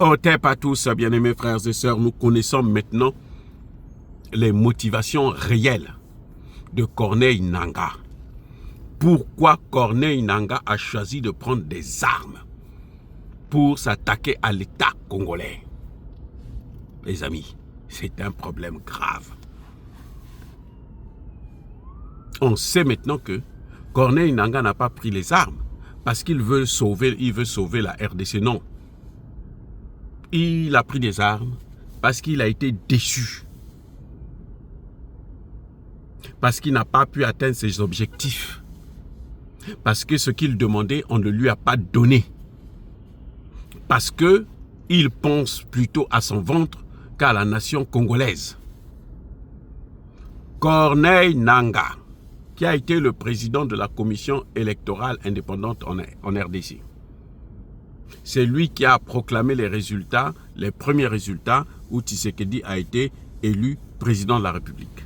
Otep à tous, bien-aimés frères et sœurs, nous connaissons maintenant les motivations réelles de Corneille Nangaa. Pourquoi Corneille Nangaa a choisi de prendre des armes pour s'attaquer à l'État congolais? Les amis, c'est un problème grave. On sait maintenant que Corneille Nangaa n'a pas pris les armes parce qu'il veut sauver la RDC. Non. Il a pris des armes parce qu'il a été déçu. Parce qu'il n'a pas pu atteindre ses objectifs. Parce que ce qu'il demandait, on ne lui a pas donné. Parce qu'il pense plutôt à son ventre qu'à la nation congolaise. Corneille Nangaa, qui a été le président de la commission électorale indépendante en RDC. C'est lui qui a proclamé les résultats, les premiers résultats où Tshisekedi a été élu président de la République.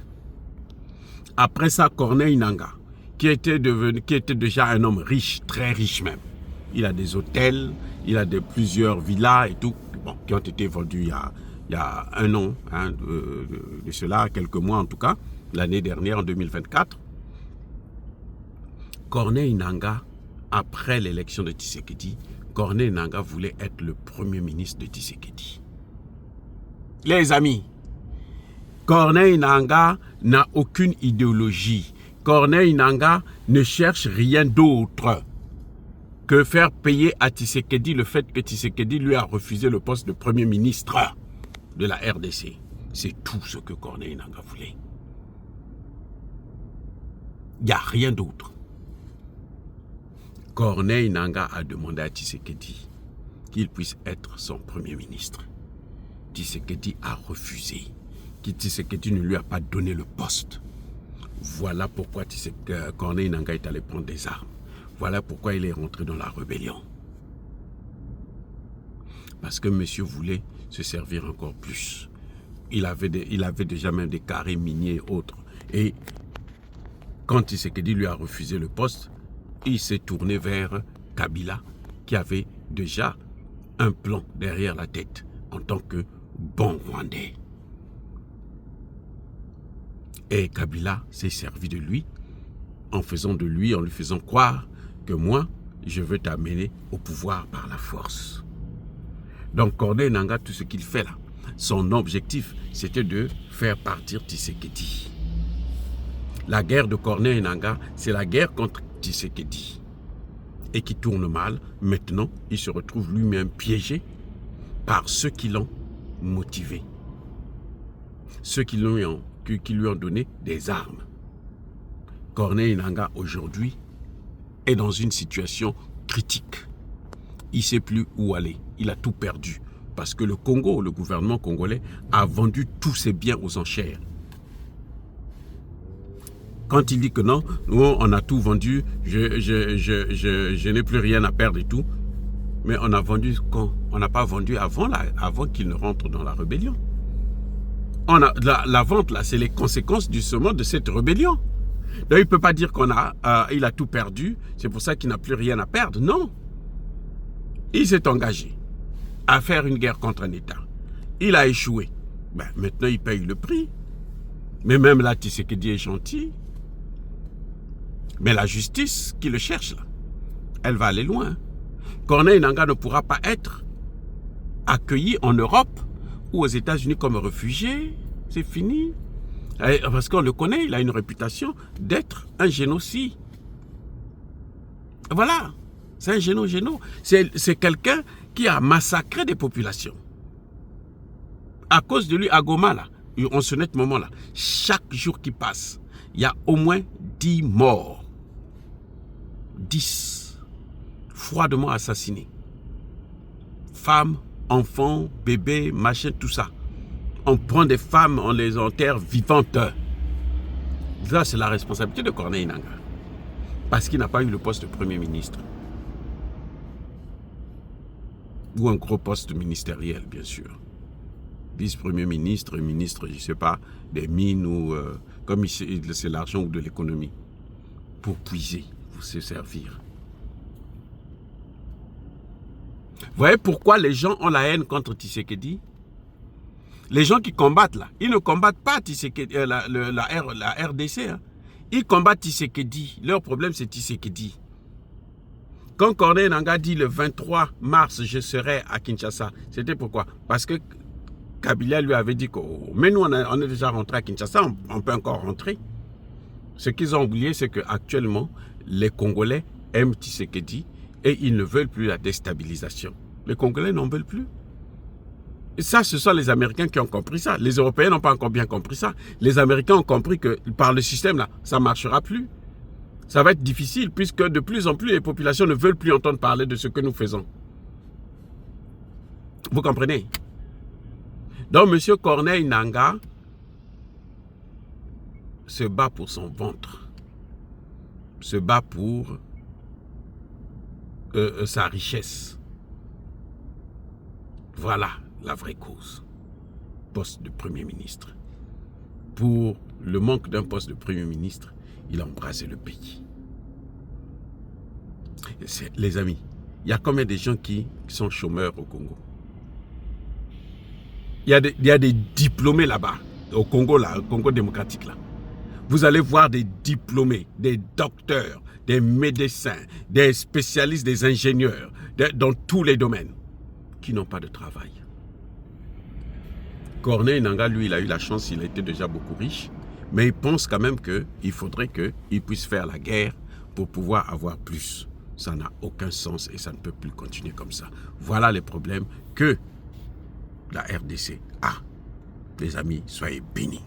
Après ça, Corneille Nangaa, qui était déjà un homme riche, très riche même. Il a des hôtels, il a plusieurs villas et tout, bon, qui ont été vendus il y a un an, de cela, quelques mois en tout cas, l'année dernière, en 2024. Corneille Nangaa, après l'élection de Tshisekedi, Corneille Nangaa voulait être le premier ministre de Tshisekedi. Les amis, Corneille Nangaa n'a aucune idéologie. Corneille Nangaa ne cherche rien d'autre que faire payer à Tshisekedi le fait que Tshisekedi lui a refusé le poste de premier ministre de la RDC. C'est tout ce que Corneille Nangaa voulait. Il n'y a rien d'autre. Corneille Nangaa a demandé à Tshisekedi qu'il puisse être son premier ministre. Tshisekedi a refusé. Tshisekedi ne lui a pas donné le poste. Voilà pourquoi Corneille Nangaa est allé prendre des armes. Voilà pourquoi il est rentré dans la rébellion. Parce que monsieur voulait se servir encore plus. Il avait déjà même des carrés miniers et autres. Et quand Tshisekedi lui a refusé le poste, il s'est tourné vers Kabila, qui avait déjà un plan derrière la tête en tant que bon Rwandais. Et Kabila s'est servi de lui en lui faisant croire que moi, je veux t'amener au pouvoir par la force. Donc Corneille Nangaa, tout ce qu'il fait là, son objectif, c'était de faire partir Tshisekedi. La guerre de Corneille Nangaa, c'est la guerre contre Tshisekedi. Et qui tourne mal. Maintenant, il se retrouve lui-même piégé par ceux qui l'ont motivé. Ceux qui lui ont donné des armes. Corneille Nangaa, aujourd'hui, est dans une situation critique. Il ne sait plus où aller. Il a tout perdu. Parce que le Congo, le gouvernement congolais, a vendu tous ses biens aux enchères. Quand il dit que non, nous on a tout vendu, je n'ai plus rien à perdre et tout. Mais on a vendu quand? On n'a pas vendu avant qu'il ne rentre dans la rébellion. La vente là, c'est les conséquences justement de cette rébellion. Donc il ne peut pas dire il a tout perdu, c'est pour ça qu'il n'a plus rien à perdre. Non. Il s'est engagé à faire une guerre contre un État. Il a échoué. Ben, maintenant il paye le prix. Mais même là, Tshisekedi est gentil. Mais la justice qui le cherche là, elle va aller loin. Corneille Nangaa ne pourra pas être accueilli en Europe ou aux États-Unis comme réfugié. C'est fini. Parce qu'on le connaît, il a une réputation d'être un génocide. Voilà. C'est un géno. C'est quelqu'un qui a massacré des populations. À cause de lui, à Goma, là, en ce net moment-là, chaque jour qui passe, il y a au moins 10 morts. 10 froidement assassinés. Femmes, enfants, bébés, machin, tout ça. On prend des femmes, on les enterre vivantes. Ça, c'est la responsabilité de Corneille Nangaa. Parce qu'il n'a pas eu le poste de Premier ministre. Ou un gros poste ministériel, bien sûr. Vice-premier ministre, ministre, je ne sais pas, des mines ou comme c'est l'argent ou de l'économie. Pour puiser, pour se servir. Vous voyez pourquoi les gens ont la haine contre Tshisekedi? Les gens qui combattent là, ils ne combattent pas la RDC. Hein. Ils combattent Tshisekedi. Leur problème, c'est Tshisekedi. Quand Corneille Nangaa dit le 23 mars, je serai à Kinshasa, c'était pourquoi? Parce que Kabila lui avait dit que mais nous, on est déjà rentré à Kinshasa, on peut encore rentrer. Ce qu'ils ont oublié, c'est qu'actuellement, les Congolais aiment Tshisekedi et ils ne veulent plus la déstabilisation. Les Congolais n'en veulent plus. Et ça, ce sont les Américains qui ont compris ça. Les Européens n'ont pas encore bien compris ça. Les Américains ont compris que par le système, là, ça ne marchera plus. Ça va être difficile puisque de plus en plus, les populations ne veulent plus entendre parler de ce que nous faisons. Vous comprenez? Donc, M. Corneille Nangaa se bat pour son ventre, se bat pour sa richesse. Voilà la vraie cause. Poste de Premier ministre. Pour le manque d'un poste de Premier ministre, il a embrasé le pays. Les amis, il y a combien de gens qui sont chômeurs au Congo? Il y a des diplômés là-bas, au Congo, là, au Congo démocratique. Là. Vous allez voir des diplômés, des docteurs, des médecins, des spécialistes, des ingénieurs, dans tous les domaines, qui n'ont pas de travail. Corneille Nangaa, lui, il a eu la chance, il était déjà beaucoup riche, mais il pense quand même qu'il faudrait qu'il puisse faire la guerre pour pouvoir avoir plus. Ça n'a aucun sens et ça ne peut plus continuer comme ça. Voilà les problèmes que la RDC a. Les amis, soyez bénis.